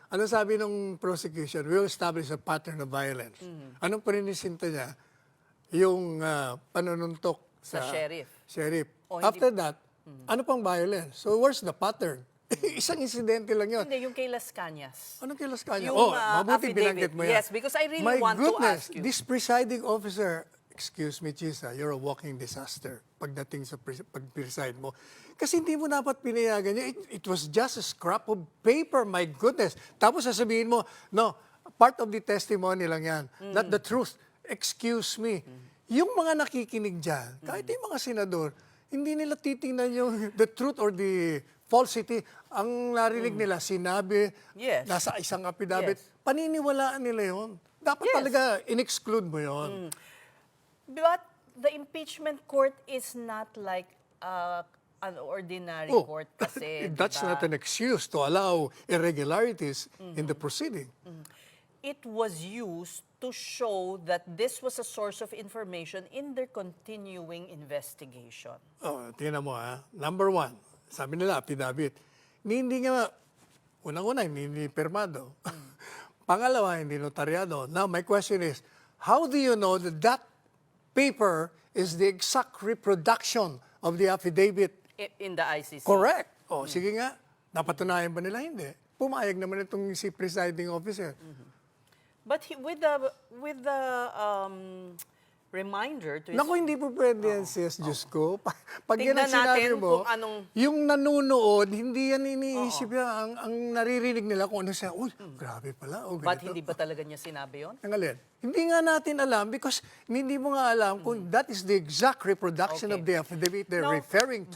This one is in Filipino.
Ano sabi ng prosecution? We will establish a pattern of violence. Anong panininsinta niya? Yung panununtok Sa sheriff. sheriff. O, hindi- After that, ano pang violence? So where's the pattern? Isang insidente lang yun. Hindi, yung kay Las Cañas. Anong kilos kanya? Yung, Mabuti affidavit. binanggit mo yan. Yes, because I really My want to goodness, ask you. this presiding officer, excuse me, Chisa, you're a walking disaster pagdating sa pag-preside mo. Kasi hindi mo dapat pinayagan niya. It was just a scrap of paper, my goodness. Tapos sasabihin mo, no, part of the testimony lang yan, not the truth. Excuse me. Yung mga nakikinig dyan, kahit yung mga senador, hindi nila titingnan yung the truth or the falsity. Ang narinig nila, sinabi, Yes. nasa isang affidavit, Yes. paniniwalaan nila yon. Dapat Yes. talaga in-exclude mo yon. But the impeachment court is not like an ordinary court kasi. That's diba? not an excuse to allow irregularities in the proceeding. It was used to show that this was a source of information in their continuing investigation. Oh, tingnan mo ha. Number one, sabi nila, affidavit. Hindi nga, unang-una, hindi permado. Pangalawa, hindi notaryado. Now, my question is, how do you know that that paper is the exact reproduction of the affidavit? In the ICC. Correct. O, sige nga, napatunayan ba nila? Hindi. Pumayag naman itong si presiding officer. But with the reminder to his Naku, hindi po pwede yan, sis, Diyos ko. Pag yan ang Tingnan sinabi natin mo, kung anong- yung nanunood, hindi yan iniisip yan. Ang naririnig nila kung ano siya, uy, grabe pala. Oh, But ganito. hindi ba talaga niya sinabi yon? Ang alin? Hindi nga natin alam because hindi mo nga alam kung that is the exact reproduction Okay. of the affidavit they're Now, referring to.